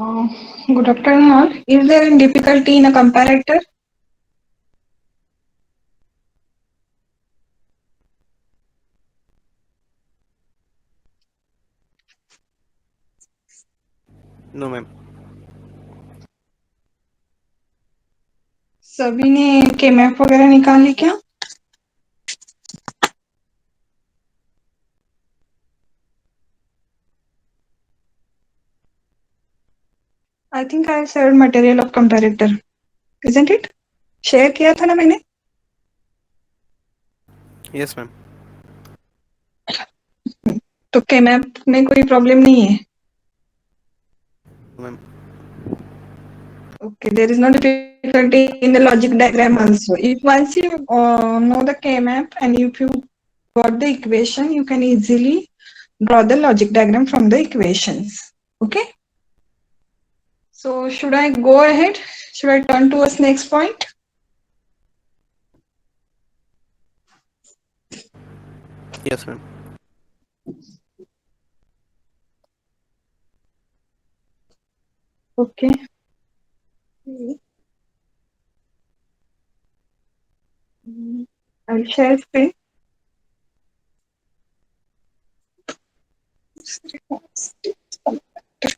Uh, Good afternoon all. Is there any difficulty in a comparator? No ma'am. सभी ने के map वगैरह निकाली क्या? I think I shared material of comparator, isn't it? Share किया था ना मैंने? Yes ma'am. तो के मैप में कोई प्रॉब्लम नहीं है? Ma'am Okay, there is no difficulty in the logic diagram also. If once you know the K map and if you got the equation, you can easily draw the logic diagram from the equations. Okay. So should I go ahead? Should I turn towards next point? Yes ma'am. Okay. I'll share screen.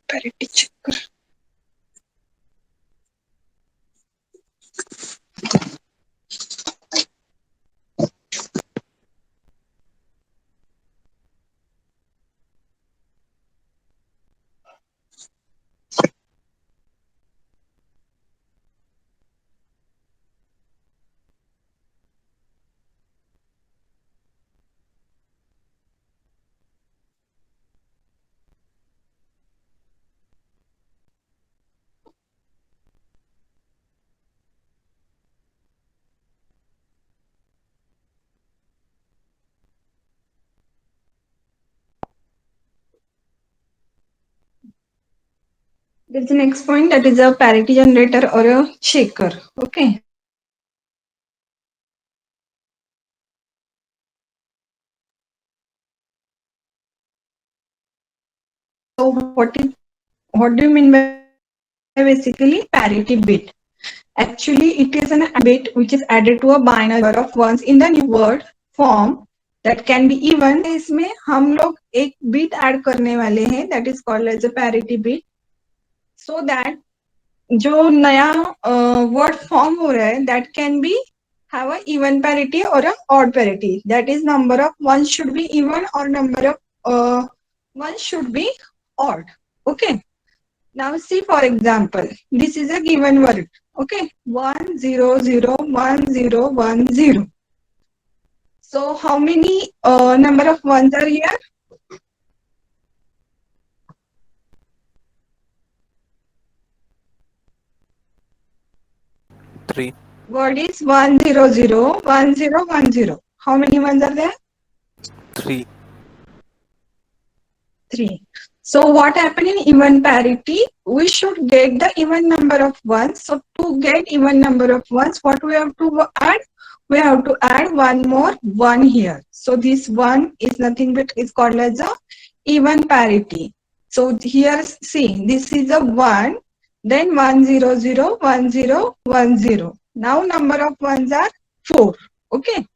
Parity checker. There's the next point, that is a parity generator or a shaker. Okay. So what do you mean by basically parity bit? Actually, it is an bit which is added to a binary number of ones in the new word form that can be even. इसमें हम लोग एक bit add करने वाले हैं, that is called as a parity bit, so that जो नया word form हो रहा है, that can be have a even parity or a odd parity. That is number of ones should be even or number of ones should be odd. Okay. Now see, for example, this is a given word. Okay, 1 0 0 1 0 1 0. So how many number of ones are here? Three. Word is 1 0 0 1 0 1 0. How many ones are there? Three. 3. So what happened in even parity? We should get the even number of ones. So to get even number of ones, what we have to add? We have to add one more 1 here. So this 1 is nothing but is called as a even parity. So here see, this is a 1, then 1 0 0 1 0 1 0. Now number of ones are 4. Okay.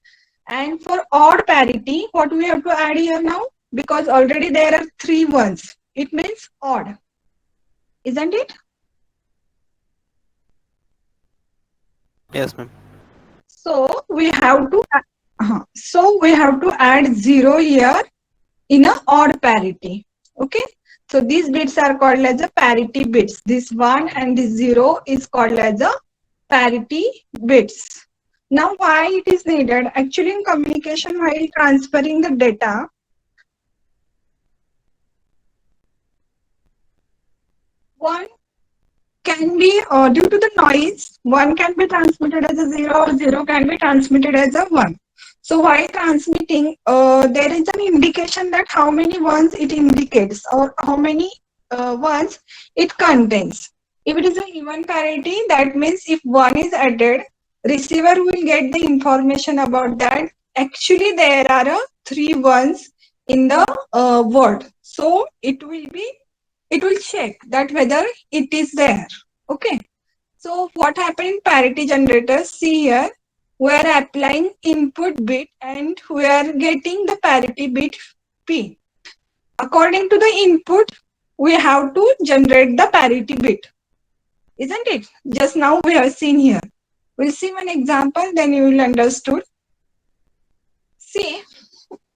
And for odd parity, what we have to add here now? Because already there are 3 ones. It means odd. Isn't it? Yes ma'am. So we have to add 0 here in a odd parity. Okay. So these bits are called as a parity bits. This 1 and this 0 is called as a parity bits. Now why it is needed? Actually in communication, while transferring the data, one can be due to the noise, 1 can be transmitted as a 0 or 0 can be transmitted as a 1. So while transmitting, there is an indication that how many ones it indicates or how many ones it contains. If it is an even parity, that means if 1 is added, receiver will get the information about that. Actually, there are 3 ones in the word. So it will be it will check that whether it is there. Okay. So what happened in parity generator? See here, we are applying input bit and we are getting the parity bit P. According to the input, we have to generate the parity bit. Isn't it? Just now we have seen here. We'll see one example, then you will understood. See,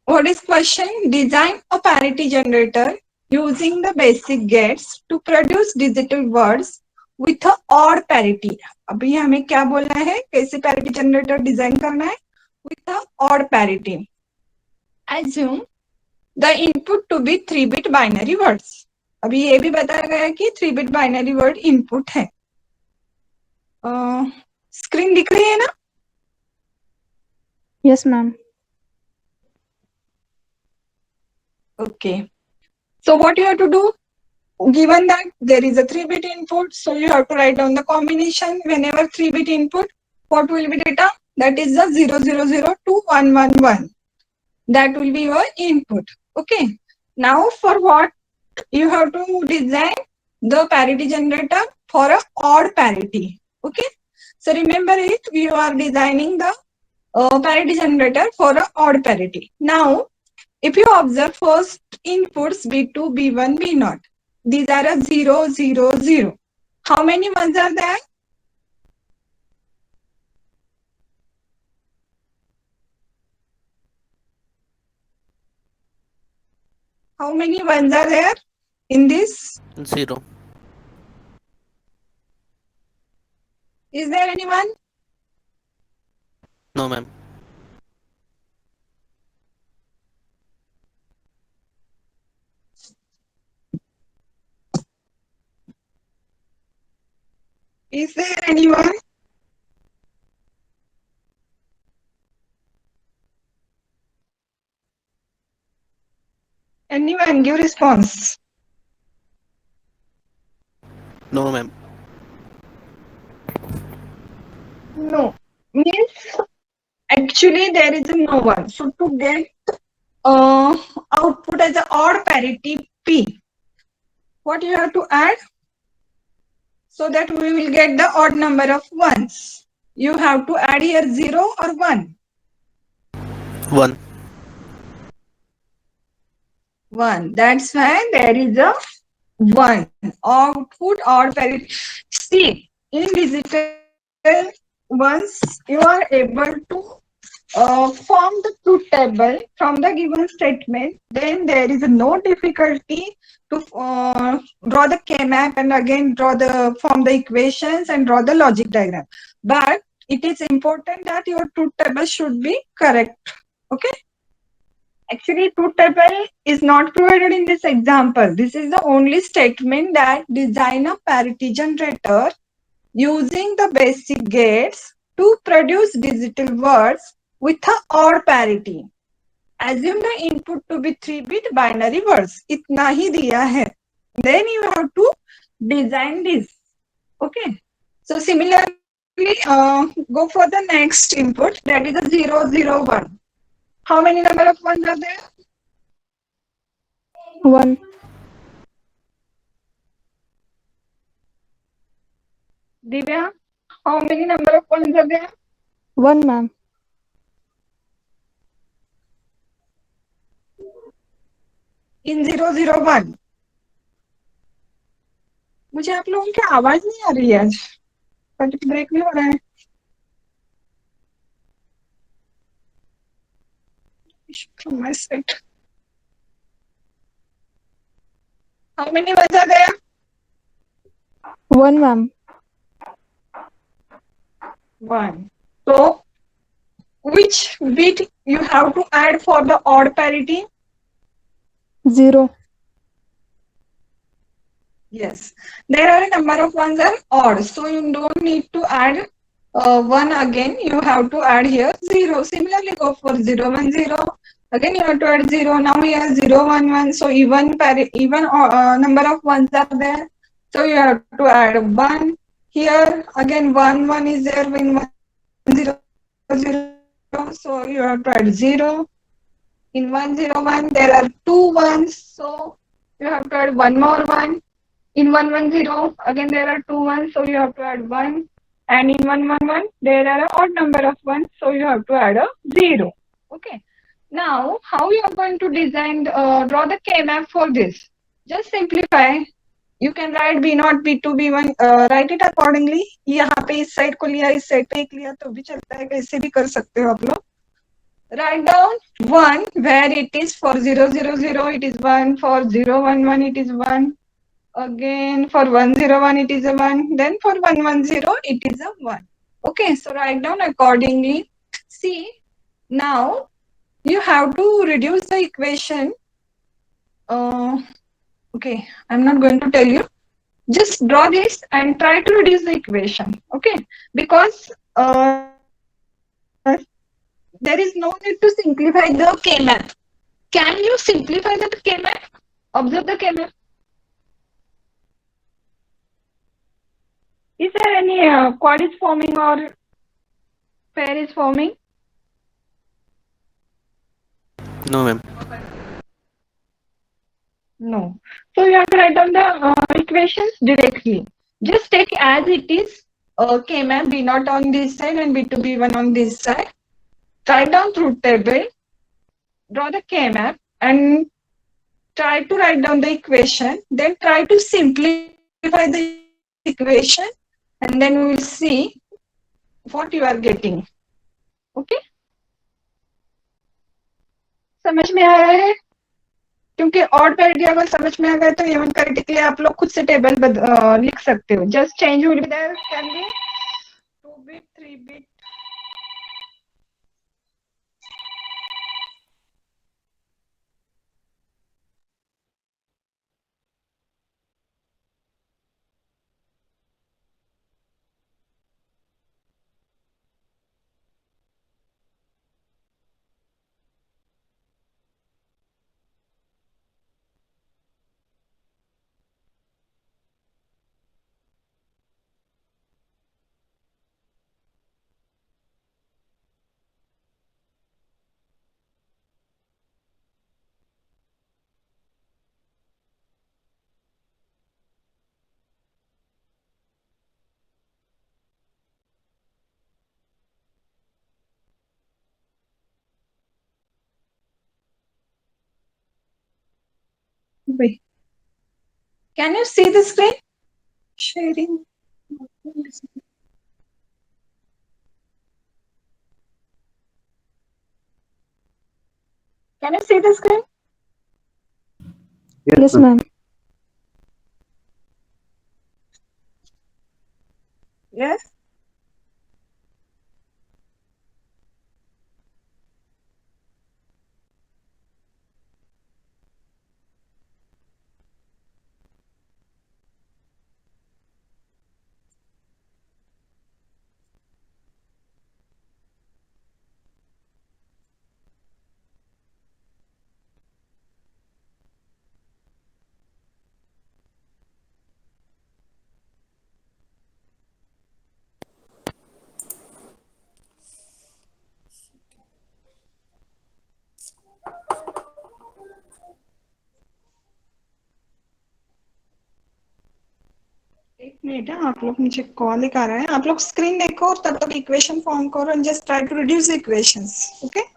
what is question? Design a parity generator using the basic gates to produce digital words with a odd parity. अभी हमें क्या बोलना है, कैसे parity generator design करना है? With a odd parity. Assume the input to be 3-bit binary words. अभी ये भी बताया गया कि 3-bit binary word input है. स्क्रीन दिख रही है ना? Yes, ma'am. Okay. So what you have to do? Given that there is a 3-bit input, so you have to write down the combination. Whenever 3-bit input, what will be data? That is the 000 to 111. That will be your input. Okay. Now for what you have to design the parity generator for a odd parity. Okay. So remember it, we are designing the parity generator for a odd parity. Now, if you observe first inputs B2, B1, B0, these are a 0, 0, 0. How many ones are there? How many ones are there in this? 0. Is there anyone? No, ma'am. Is there anyone? Anyone give response? No, ma'am. No. Means actually there is no one. So to get output as an odd parity P, what you have to add? So that we will get the odd number of ones. You have to add here 0 or 1. 1. 1. That's why there is a 1. Output odd parity. See, in digital, once you are able to form the truth table from the given statement, then there is no difficulty to draw the K-map and again form the equations and draw the logic diagram. But it is important that your truth table should be correct. Okay. Actually, truth table is not provided in this example. This is the only statement that design a parity generator using the basic gates to produce digital words with a odd parity. Assume the input to be 3-bit binary words. इतना ही दिया है. Then you have to design this. Okay. So similarly, go for the next input, that is a 0, 0, 1. How many number of ones are there? 1. Divya, how many number of ones are there? 1, ma'am. In 0, 0, 1. मुझे आप लोगों की आवाज नहीं आ रही है आज. Break नहीं हो रहा है. From my side. How many ones are there? 1, ma'am. 1. So, which bit you have to add for the odd parity? 0. Yes. There are a number of ones are odd. So, you don't need to add 1 again. You have to add here 0. Similarly, go for 0, 1, 0. Again, you have to add 0. Now, here 0, 1, 1. So, even number of ones are there. So, you have to add 1. Here, again, 1, 1 is there when 1, 0, 0. So, you have to add 0. In 1, 0, 1, there are 2 ones. So, you have to add one more one. In 110, again there are two ones, so you have to add one. And in 111, there are an odd number of ones, so you have to add a 0. Okay. Now, how you are going to design, draw the K-map for this? Just simplify. You can write B0, B2, B1, write it accordingly. यहाँ पे इस side को लिया, इस side पे एक लिया तो भी चलता है, कैसे भी कर सकते हो आप लोग. Write down 1 where it is for 000, it is 1, for 011 it is 1, again for 101 it is a 1, then for 110 it is a 1. Okay, so write down accordingly. See, now you have to reduce the equation. Okay, I'm not going to tell you. Just draw this and try to reduce the equation. Okay, because there is no need to simplify the K-map. Can you simplify the K-map? Observe the K-map. Is there any quad is forming or pair is forming? No, ma'am. No. So you have to write down the equations directly. Just take as it is K-map B0 on this side and B2, B1 on this side. Write down truth table. Draw the K-map and try to write down the equation. Then try to simplify the equation and then we will see what you are getting. Okay? समझ में आ रहा है? क्योंकि odd pair दिया अगर समझ में आ गया तो इवन करने के लिए आप लोग खुद से टेबल लिख सकते हो. Just change will be there, can be 2 bit 3 bit. Wait. Can you see the screen? Sharing. Can you see the screen? Yes, ma'am. Yes. एक मिनट है, आप लोग मुझे कॉल एक आ रहा है. आप लोग स्क्रीन देखो और तब तक इक्वेशन फॉर्म करो and just try to reduce the equations. Okay.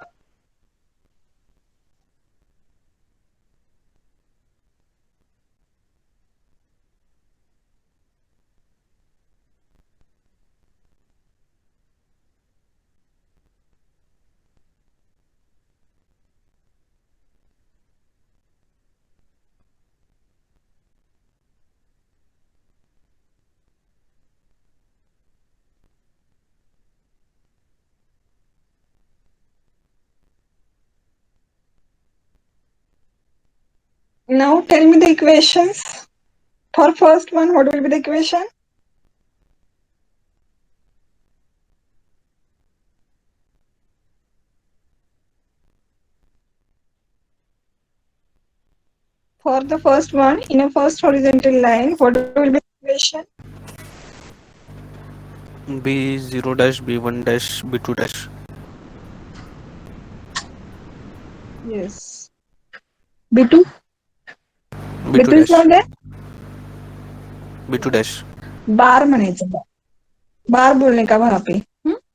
Now tell me the equations. For first one, what will be the equation? For the first one, in a first horizontal line, what will be the equation? B0 dash B1 dash B2 dash. Yes. B2? B2 B2 is dash. not there. B2 dash. बार म्हणायचं बार बोलने का वहां पे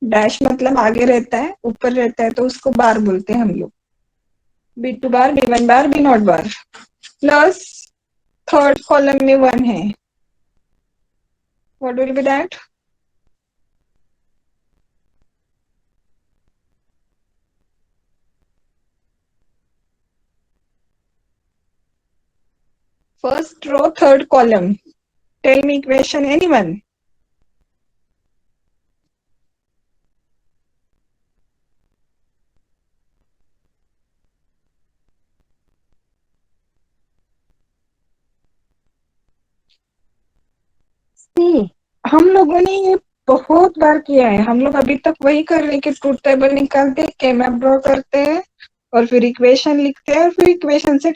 dash मतलब आगे रहता है ऊपर रहता है तो उसको बार बोलते हैं हम लोग B2 bar B1 bar B0 bar plus third column में 1 है what will be that first row third column tell me equation anyone हम लोगों ने ये बहुत बार किया है हम लोग अभी तक वही कर रहे हैं कि ट्रूथ टेबल निकालते हैं के मैप ड्रॉ करते हैं और फिर इक्वेशन लिखते हैं और फिर इक्वेशन से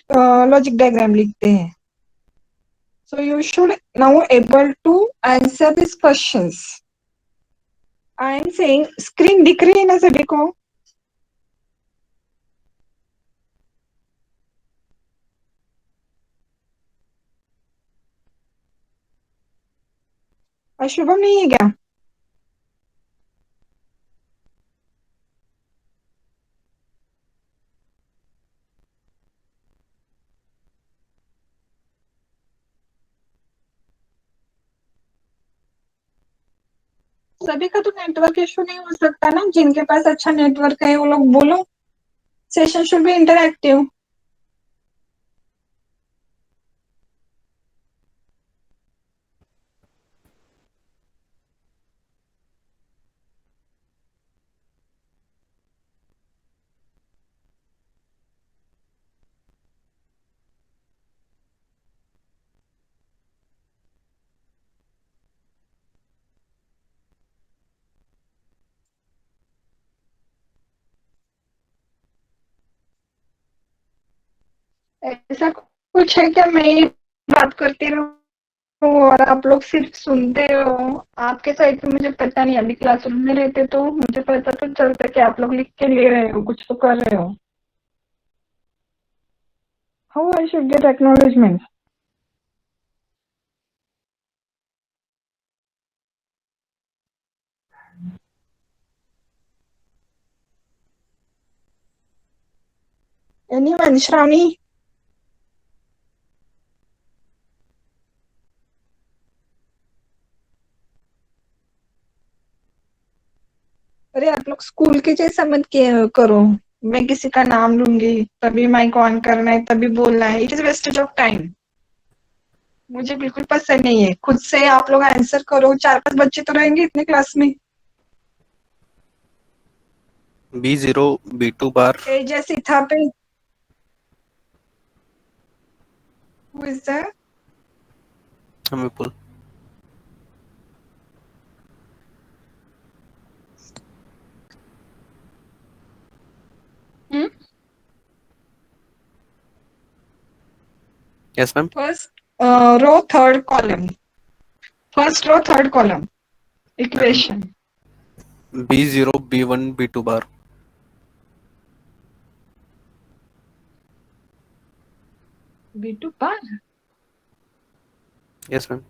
लॉजिक डायग्राम लिखते हैं so you should now able to answer these questions I am saying screen दिख रही है ना सभी को शुभम नहीं है क्या सभी का तो नेटवर्क इशू नहीं हो सकता ना जिनके पास अच्छा नेटवर्क है वो लोग बोलो सेशन शुड बी इंटरैक्टिव ऐसा कुछ है क्या मैं ही बात करती रहूं और आप लोग सिर्फ सुनते हो आपके साइड पे मुझे पता नहीं अभी क्लासरूम में रहते तो मुझे पता तो चलता कि आप लोग लिख के ले रहे हो कुछ तो कर रहे हो how I should get acknowledgement anyone Shravani अरे आप लोग स्कूल के जैसा मत करो मैं किसी का नाम लूंगी तभी माइक ऑन करना है तभी बोलना है it is wastage of time मुझे बिल्कुल पसंद नहीं है खुद से आप लोग आंसर करो 4-5 बच्चे तो रहेंगे इतने क्लास में B0 B2 bar. जैसे था पे who is that? Vipul. Yes, ma'am. First row, third column. First row, third column. Equation. B0 B1 B2 bar. B2 bar. Yes, ma'am.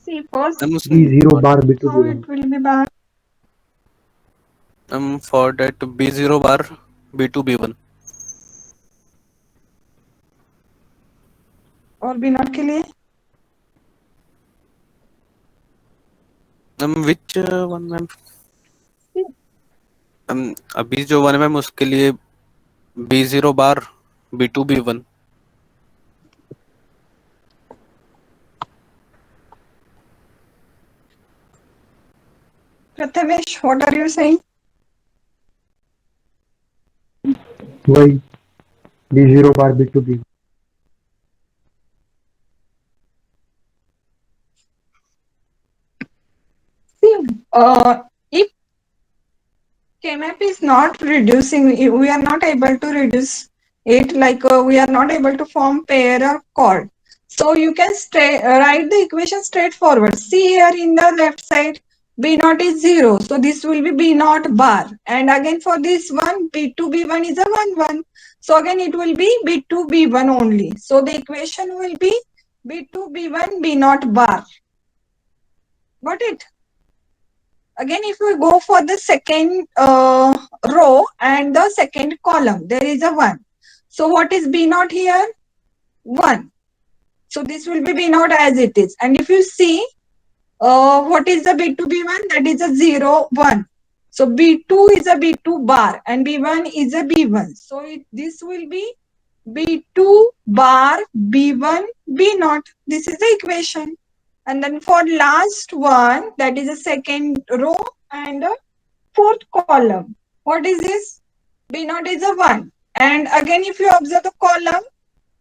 See, first B0 bar B2 how B1. it will be bar. For that B0 bar B2 B1. और B0 के लिए Which one, ma'am? अभी जो one है ma'am उसके लिए B0 bar B2 B1. Prathamesh, what are you saying? वही B0 bar B2 B1. See, if KMAP is not reducing, we are not able to reduce it like we are not able to form pair or chord. So you can write the equation straightforward. See here in the left side, B naught is 0. So this will be B naught bar. And again for this one, B2, B1 is a 1, 1. So again it will be B2, B1 only. So the equation will be B2, B1, B naught bar. Got it? Again, if we go for the second row and the second column, there is a 1. So what is B naught here? 1. So this will be B naught as it is. And if you see, what is the B2, B1? That is a 0, 1. So B2 is a B2 bar and B1 is a B1. So this will be B2 bar B1 B naught. This is the equation. And then for last one, that is the second row and the fourth column. What is this? B naught is a 1. And again, if you observe the column,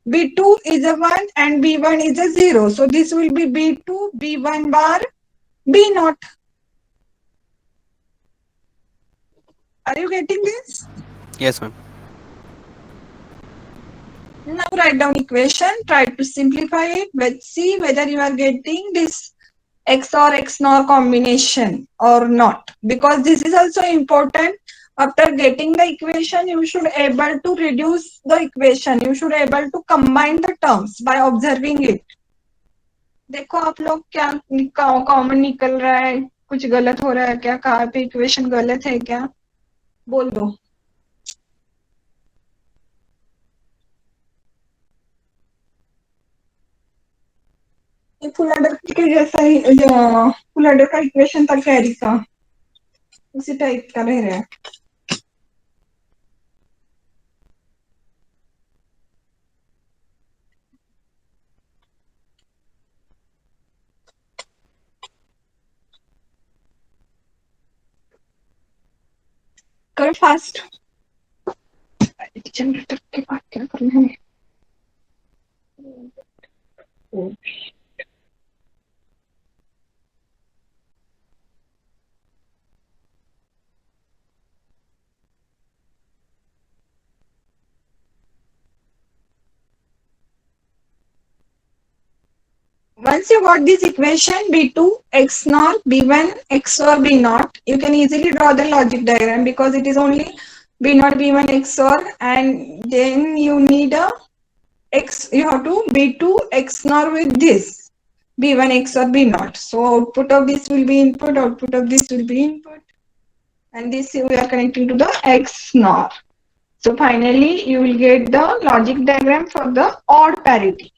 B2 is a 1 and B1 is a 0. So this will be B2, B1 bar, B naught. Are you getting this? Yes, ma'am. Now write down equation, try to simplify it. Let's see whether you are getting this XOR XNOR combination or not. Because this is also important. After getting the equation, you should able to reduce the equation. You should able to combine the terms by observing it. देखो आप लोग क्या common निकल रहा है, कुछ गलत हो रहा है क्या, कहाँ पे इक्वेशन गलत है क्या, बोल दो. ये फुल एडर के जैसा ही फुल एडर का इक्वेशन था कैरी का, उसी टाइप का रह रहा है. करो फास्ट. जनरेटर के बाद क्या करना है? Once you got this equation B2 XNOR B1 XOR B naught, you can easily draw the logic diagram because it is only B naught B1 XOR, and then you need a X, you have to B2 XNOR with this B1 XOR B naught. So output of this will be input, output of this will be input, and this we are connecting to the XNOR. So finally you will get the logic diagram for the odd parity.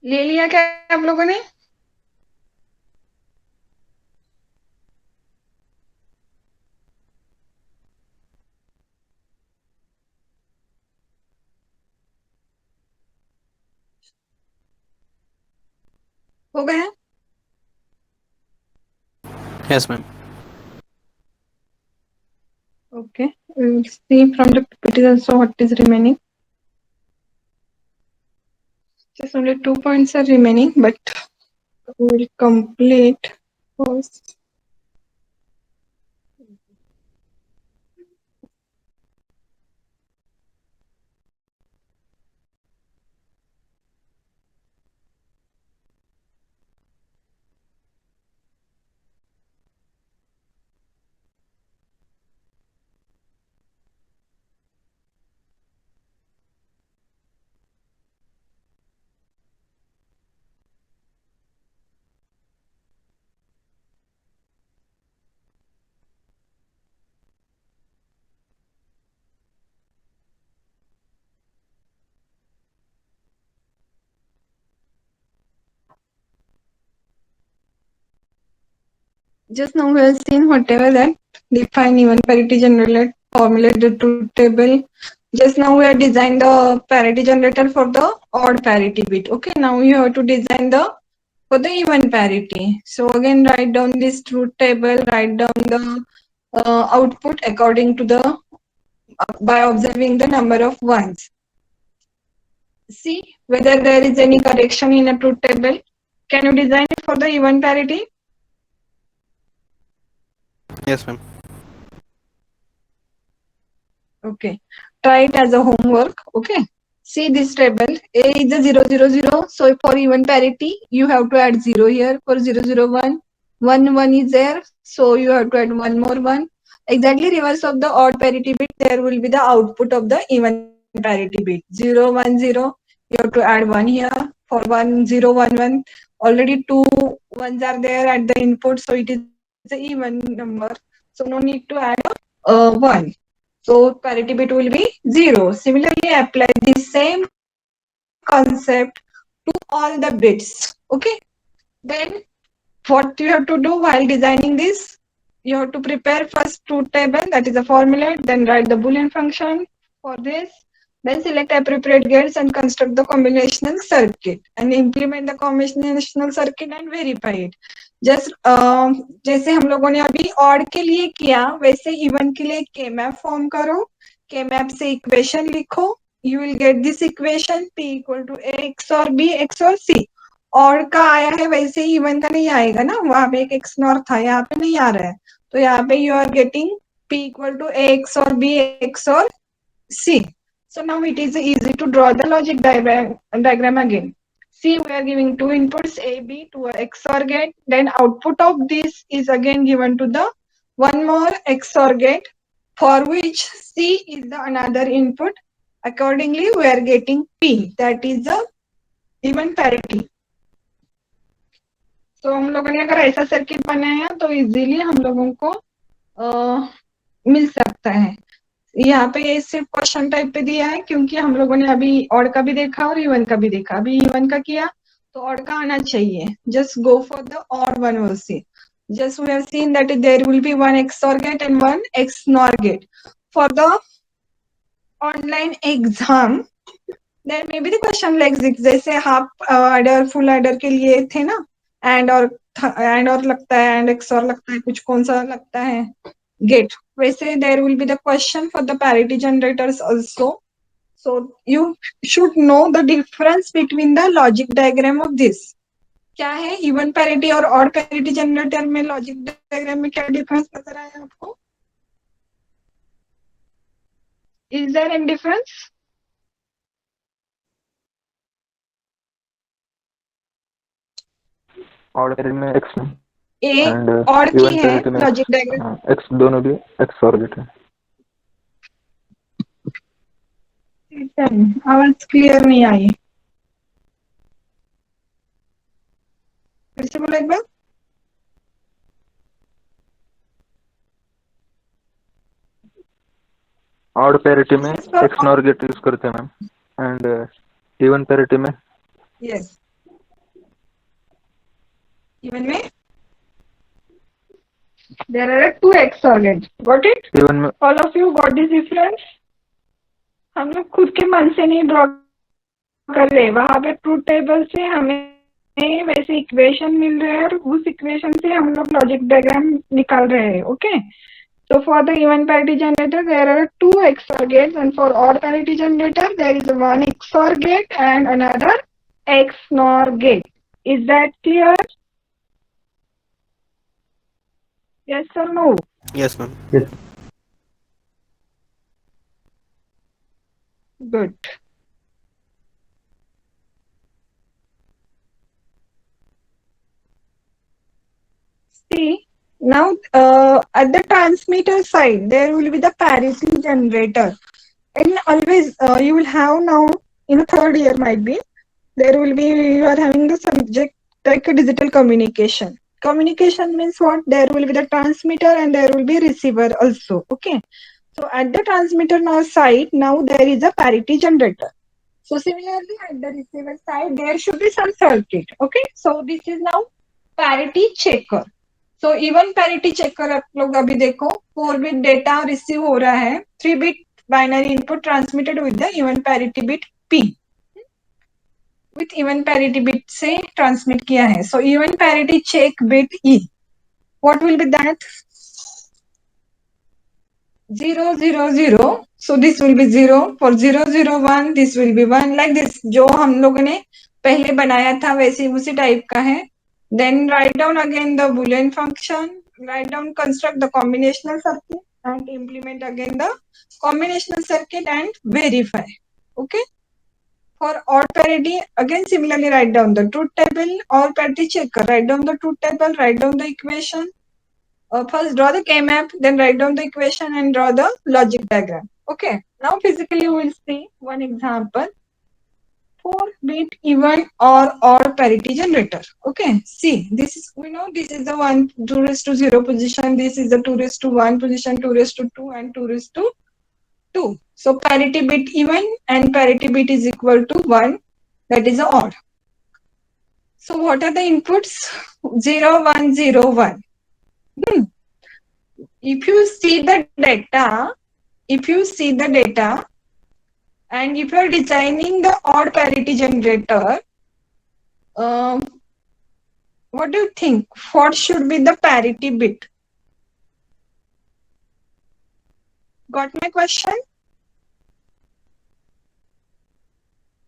ले लिया क्या आप लोगों ने? हो गया? Yes, ma'am. Okay, we will see from the PPT also what is remaining. Just only 2 points are remaining, but we'll complete first. Just now we have seen whatever that define even parity generator, formulate the truth table. Just now we have designed the parity generator for the odd parity bit. Okay, now you have to design the for the even parity. So again, write down this truth table, write down the output according to the by observing the number of ones. See whether there is any correction in a truth table. Can you design it for the even parity? Yes, ma'am. Okay. Try it as a homework. Okay. See this table. A is a 0, 0, 0. So for even parity, you have to add 0 here. For 0, 0, 1, 1, 1 is there. So you have to add one more 1. Exactly reverse of the odd parity bit, there will be the output of the even parity bit. 0, 1, 0. You have to add 1 here. For 1, 0, 1, 1. Already 2 ones are there at the input. So it is an even number. So no need to add 1. So parity bit will be 0. Similarly, apply the same concept to all the bits. Okay. Then what you have to do while designing this, you have to prepare first truth table, that is a formula, then write the Boolean function for this. Then select appropriate gates and construct the combinational circuit and implement the combinational circuit and verify it. Just जैसे हम लोगों ने अभी odd के लिए किया वैसे even के लिए के मैप फॉर्म करो के मैप से इक्वेशन लिखो you will get this equation p equal to a XOR b XOR c odd का आया है वैसे ही इवन का नहीं आएगा ना वहां पे एक एक्स नॉर था यहाँ पे नहीं आ रहा है तो यहाँ पे you are getting p equal to a XOR b XOR c so now it is easy to draw the logic diagram again. See, we are giving two inputs A, B to a XOR gate. Then output of this is again given to the one more XOR gate for which C is the another input. Accordingly, we are getting P, that is the even parity. So हम लोगों ने अगर ऐसा circuit बनाया तो easily हम लोगों को मिल सकता है. यहाँ पे ये सिर्फ क्वेश्चन टाइप पे दिया है क्योंकि हम लोगों ने अभी ऑड का भी देखा और इवन का भी देखा. अभी इवन का किया तो ऑड का आना चाहिए. Just go for the odd one will see. Just we have seen that there will be one XOR gate and one XNOR gate. For the online exam, there may be the question like this, जैसे half adder full adder के लिए थे ना and और लगता है and XOR लगता है कुछ कौन सा लगता है gate. वैसे there will be the question for the parity generators also. So you should know the difference between the logic diagram of this. क्या है इवन पैरिटी और ऑड पैरिटी जनरेटर में लॉजिक डायग्राम में क्या डिफरेंस नजर आया आपको? Is there any difference? Odd parity में x में ए एंड ऑड की इवन है पैरिटी में लॉजिक डायग्राम x दोनों भी XOR गेट है. आवाज क्लियर नहीं आई. फिर से बोलो एक बार. ऑड पैरिटी में XNOR गेट यूज करते हैं मैम एंड इवन पैरिटी में यस इवन में there are two XOR gates. Got it? Even में All of you got this difference? हम लोग खुद के मन से नहीं ड्रॉ कर रहे. वहां पे ट्रूथ टेबल से हमें वैसे इक्वेशन मिल रहे हैं और उस इक्वेशन से हम लोग लॉजिक डायग्राम निकाल रहे हैं. Okay. So for the even parity generator, there are two XOR gates, and for odd parity generator, there is one XOR gate and another XNOR gate. Is that clear? Yes or no? Yes, ma'am. Yes. Good. See, now at the transmitter side, there will be the parity generator. And always you will have now in the third year might be, there will be, you are having the subject like a digital communication. Communication means what? There will be the transmitter and there will be receiver also. Okay. So at the transmitter now side, now there is a parity generator. So similarly at the receiver side, there should be some circuit. Okay. So this is now parity checker. So even parity checker आप लोग अभी देखो 4 bit data receive हो रहा है, 3 bit binary input transmitted with the even parity bit P. With even parity bit से transmit किया है. So even parity check bit E. What will be that? 0 0 0. So this will be 0. For 0 0 1 this will be 1. Like this. जो हम लोगों ने पहले बनाया था वैसे उसी टाइप का है. Then write down again the boolean function. Write down, construct the combinational circuit and implement again the combinational circuit and verify. Okay. For odd parity, again similarly write down the truth table or parity checker. Write down the truth table, write down the equation. First draw the K-map, then write down the equation and draw the logic diagram. Okay. Now physically we will see one example. 4-bit even or odd parity generator. Okay. See, this is, we know this is the 1 2 raised to 0 position. This is the 2 raised to 1 position, 2 raised to 2 and 2 raised to 2. So parity bit even and parity bit is equal to 1. That is the odd. So what are the inputs? 0 1 0 1. If you see the data, and if you are designing the odd parity generator, what do you think? What should be the parity bit? Got my question?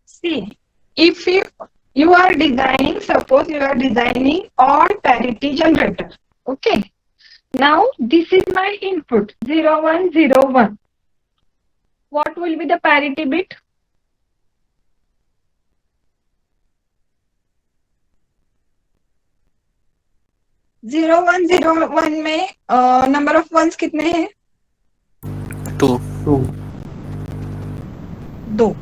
See, if you are designing, suppose you are designing odd parity generator. Okay. Now this is my input 0 1 0 1. What will be the parity bit? 0 1 0 1 में number of once कितने हैं? 2. 2.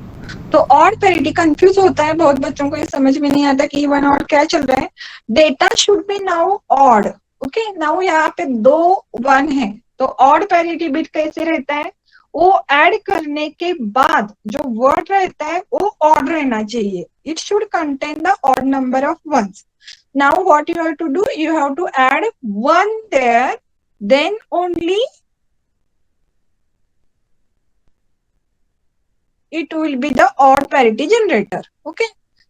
तो odd parity confuse होता है बहुत बच्चों को, ये समझ में नहीं आता कि वन ऑड क्या चल रहा है. Data should be now odd. Okay. Now यहाँ पे 2 1 है तो ऑड पैरिटी बिट कैसे रहता है? वो ऐड करने के बाद जो वर्ड रहता है वो ऑड रहना चाहिए. It should contain the odd number of ones. Now what you have to do, you have to add 1 there, then only it will be the odd parity generator. Okay.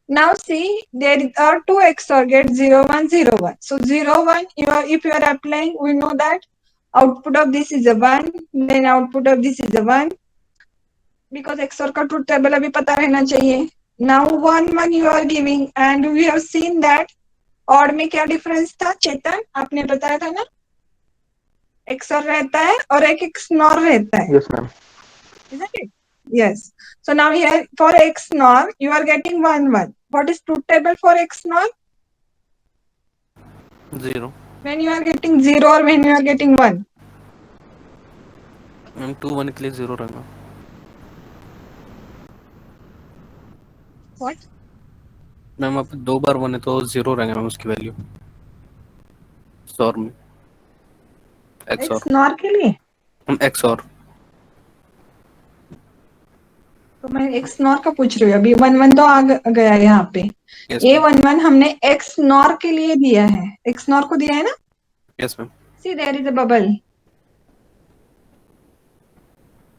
Now see, there are 2 XOR gates 0 1 0 1. So 0 1, if you are applying, we know that output of this is a 1, then output of this is a 1, because XOR का truth table अभी पता रहना चाहिए. Now 1 1 you are giving, and we have seen that odd में क्या difference था? चेतन आपने बताया था ना, XOR रहता है और एक XNOR रहता है. Yes, ma'am. Isn't it? Yes. So now here for XNOR you are getting 1 1. What is truth table for XNOR? 0. When you are getting 0 or when you are getting 1? Ma'am 2 1 के लिए 0 रहेगा. What? Ma'am अब 2 बार 1 है तो 0 रहेगा ma'am उसकी value XOR में. XNOR के लिए XOR. तो मैं XNOR का पूछ रही हूँ. अभी 1 1 तो आ गया यहाँ पे. Yes, ये ma'am. 1 1 हमने XNOR के लिए दिया है. XNOR को दिया है ना? Yes, ma'am. See, there is a bubble.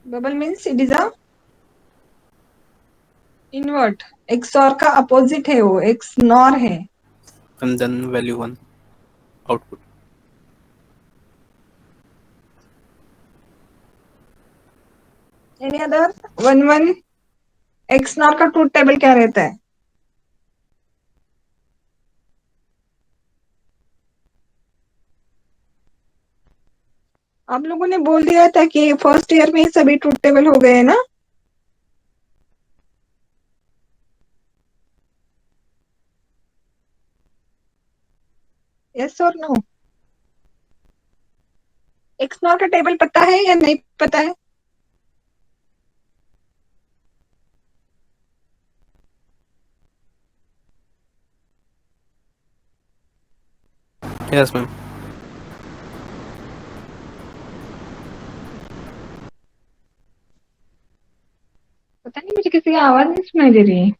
Bubble means it is a invert. XOR का opposite है वो, XNOR है. And then value 1 output. Any other? 1 1 XNOR का ट्रूथ टेबल क्या रहता है? आप लोगों ने बोल दिया था कि फर्स्ट ईयर में ही सभी ट्रूथ टेबल हो गए ना? यस और नो? एक्स नॉर का टेबल पता है या नहीं पता है? Yes ma'am. पता नहीं, मुझे किसी की आवाज नहीं सुनाई दे रही है।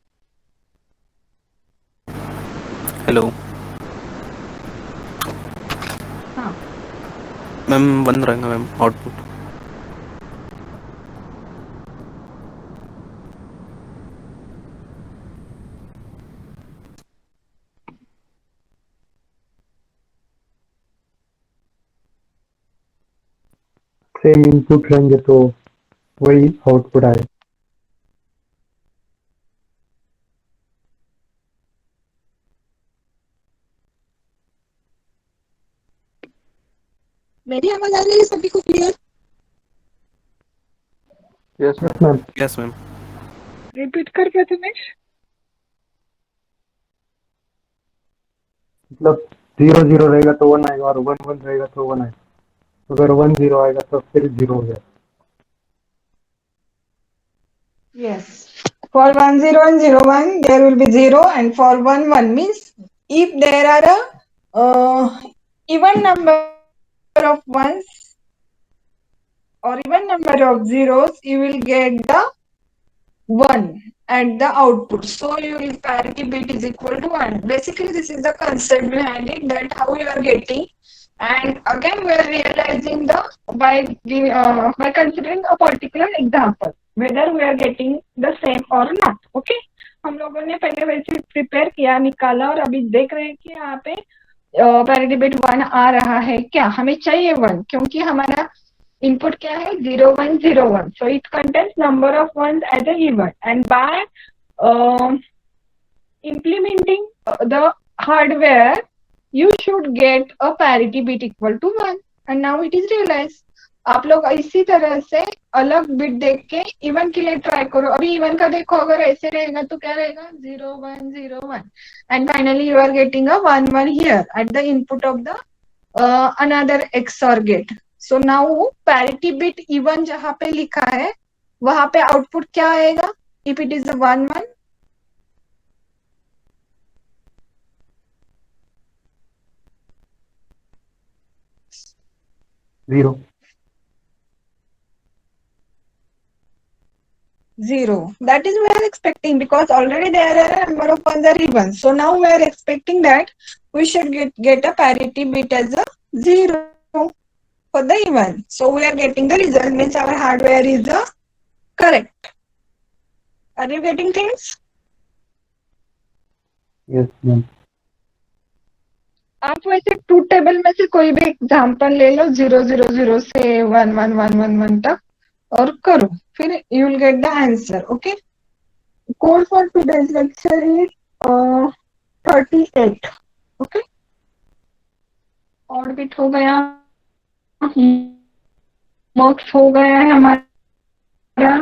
हेलो हाँ, मैम, 1 रहेगा मैम आउटपुट। सेम इनपुट रहेंगे तो वही आउटपुट आए। मेरी आवाज आ रही है सभी को clear? Yes ma'am. Yes ma'am. Yes ma'am. Repeat कर क्या तुम्हें? मतलब 0 0 रहेगा तो 1 आएगा और 1 1 रहेगा तो 1 आएगा। अगर 1 0 आएगा तो फिर 0 हो गया। Yes. For 1 0 and 0 1 there will be 0, and for 1 1 means if there are a even number of ones or even number of zeros, you will get the 1 at the output. So your parity bit is equal to 1. Basically, this is the concept behind it, that how you are getting. And again, we are realizing the by considering a particular example, whether we are getting the same or not. Okay? हम लोगों ने पहले वैसे prepare किया, निकाला, और अभी देख रहे हैं कि यहाँ पे पैरिटी बिट 1 आ रहा है क्या? हमें चाहिए 1, क्योंकि हमारा input क्या है? 0 1 0 1. So it contains number of ones as a even, and by implementing the hardware, you should get a parity bit equal to 1, and now it is realized. आप लोग इसी तरह से अलग बिट देख के इवन के लिए ट्राई करो। अभी इवन का देखो, अगर ऐसे रहेगा तो क्या रहेगा? 0 1 0 1, and finally you are getting a 1 1 here at the input of the another XOR gate. So now parity bit even जहाँ पे लिखा है वहां पे आउटपुट क्या आएगा? If it is a 1 1, 0 0. That is we are expecting, because already there are a number of ones are even. So now we are expecting that we should get a parity bit as a 0 for the even. So we are getting the result, means our hardware is correct. Are you getting things? Yes ma'am. आप वैसे truth table में से कोई भी example ले लो 0 0 0 से 1 1 1 1 1 तक और करो, फिर you will get the answer. Okay. Code for today's lecture is 38. Okay. और बिट हो गया, मार्क्स हो गया है हमारा,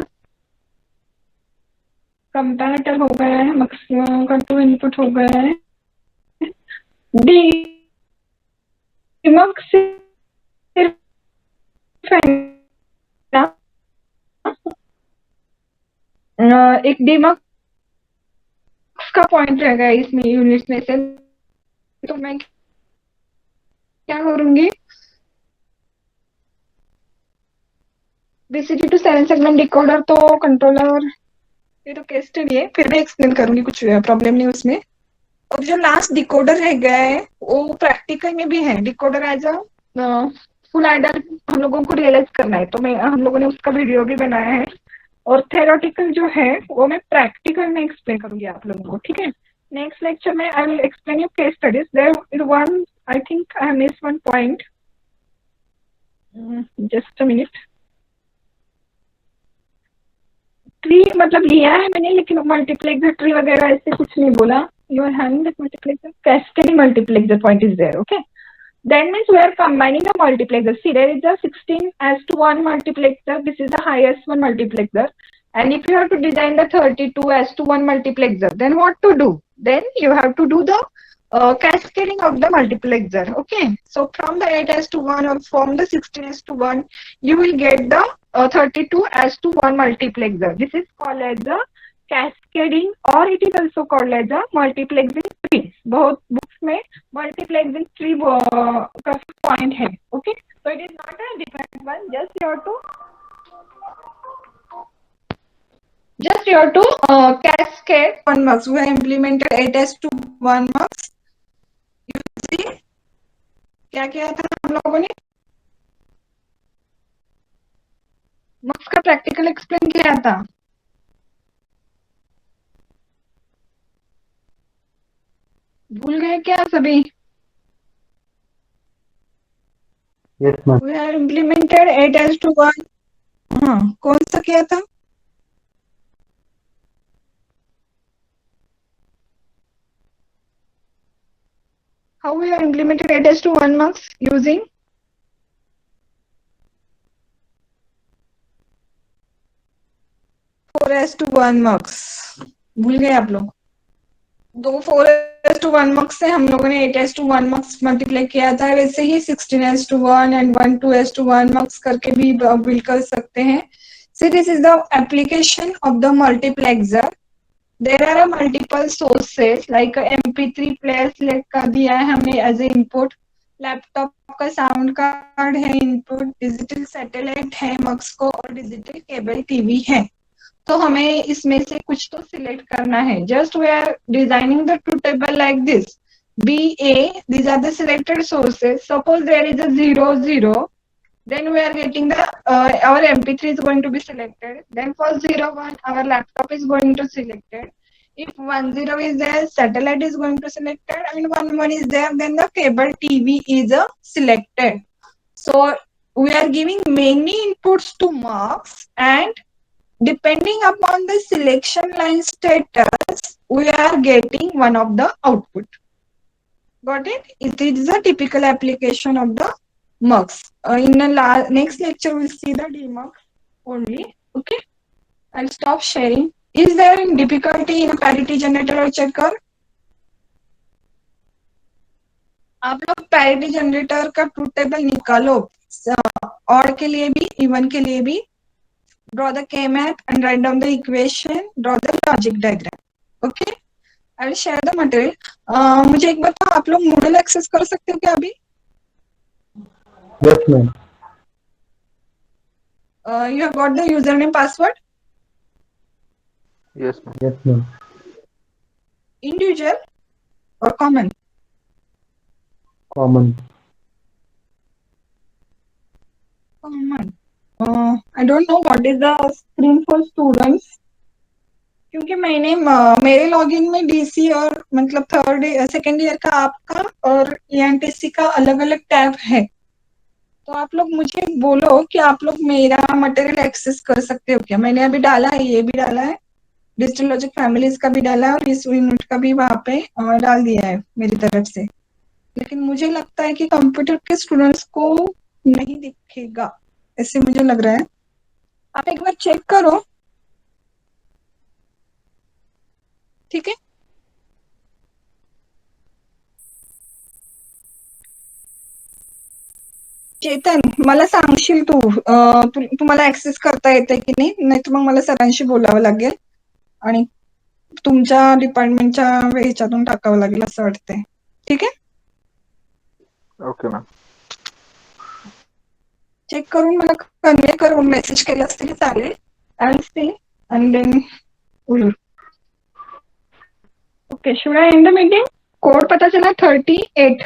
कंपैरेटर हो गया है, मैक्सिमम का टू इनपुट हो गया है, डिमक्स सिर्फ एक डिमक्स का पॉइंट रहेगा इसमें यूनिट्स में से, तो मैं क्या करूंगी? BCD टू 7 सेगमेंट डिकोडर तो कंट्रोलर, ये तो केस स्टडी है, फिर भी एक्सप्लेन करूंगी, कुछ प्रॉब्लम नहीं उसमें. और जो लास्ट डिकोडर रह गया है वो प्रैक्टिकल में भी है. Decoder as a full adder हम लोगों को रियलाइज करना है, तो मैं हम लोगों ने उसका वीडियो भी बनाया है. और थेरोटिकल जो है वो मैं प्रैक्टिकल में एक्सप्लेन करूंगी आप लोगों को. ठीक है. नेक्स्ट लेक्चर में I will explain you case studies. There is one, I think I have missed one point. Just a minute. Tree मतलब लिया है मैंने, लेकिन मल्टीप्लेक्सर ट्री वगैरह ऐसे कुछ नहीं बोला. You are having that multiplexer, cascading multiplexer point is there. Okay. That means we are combining the multiplexer. See, there is a 16:1 multiplexer. This is the highest one multiplexer. And if you have to design the 32:1 multiplexer, then what to do? Then you have to do the cascading of the multiplexer. Okay. So from the 8:1 or from the 16:1, you will get the 32:1 multiplexer. This is called as the cascading, or it is also called as a multiplexing tree. बहुत books में multiplexing tree का point है. Okay, so it is not a different one. Just you have to cascade 1 marks. We have implemented 8:1 marks. You see क्या किया था हम लोगों ने? marks का प्रैक्टिकल एक्सप्लेन किया था. भूल गए क्या सभी? Yes, ma'am. We have implemented 8:1. हाँ, कौन सा किया था? How we have implemented 8:1 marks using 4:1 marks. भूल गए आप लोग? दो 4:1 मार्क्स से हम लोगों ने 8:1 मार्क्स मल्टीप्लाई किया था. वैसे ही 16:1 एंड 12:1 मार्क्स करके भी बिल्ड कर सकते हैं. So this is the application of the multiplexer. There are multiple sources like MP3 player select कर दिया है हमने as a input. लैपटॉप का साउंड कार्ड है इनपुट. डिजिटल सैटेलाइट है मक्स को, और डिजिटल केबल टीवी है. तो हमें इसमें से कुछ तो सिलेक्ट करना है. Just we are designing the true table like this. BA, these are the selected sources. Suppose there is a 0 0, then we are getting the our MP3 is going to be selected. Then for 0 1, our laptop is going to selected. If 1 0 is there, satellite is going to selected, and 1 1 is there, then the cable TV is selected. So we are giving many inputs to marks, and depending upon the selection line status, we are getting one of the output. Got it? It is a typical application of the marks. In the next lecture, we'll see the demarks only. Okay? I'll stop sharing. Is there any difficulty in a parity generator or checker? आप लोग parity generator का truth table निकालो. और के लिए भी, even के लिए भी. Draw the K-map and write down the equation. Draw the logic diagram. Okay? I will share the material. मुझे एक बताओ, आप लोग Moodle एक्सेस कर सकते हो क्या अभी? Yes, ma'am. You have got the username password? Yes, ma'am. Yes, ma'am. Individual or common? Common. Common. I don't know what is the screen for students. क्योंकि मैंने मेरे लॉगिन में डीसी और मतलब सेकेंड ईयर का आपका और ENTC का अलग अलग टैब है. तो आप लोग मुझे बोलो कि आप लोग मेरा मटेरियल एक्सेस कर सकते हो क्या? मैंने अभी डाला है, ये भी डाला है, डिजिटल लॉजिक फैमिलीज का भी डाला है, और इस यूनिट का भी वहां पे डाल दिया है मेरी तरफ से. लेकिन मुझे लगता है कि कंप्यूटर के स्टूडेंट्स को नहीं दिखेगा, ऐसे मुझे लग रहा है. आप एक बार चेक करो. ठीक है? चेतन, मला सांगशील तू तुम्हाला ऍक्सेस करता येते की नाही तर मग मला सरांशी बोलावं लागेल आणि तुमच्या डिपार्टमेंटच्या ह्याच्यातून टाकावं लागेल असं वाटतंय. ठीक आहे? Okay, ma'am. चेक करून मला कन्वे करून मेसेज केला तरी चालेल. I will see and then okay. Should I end the meeting? Code पता चला 38.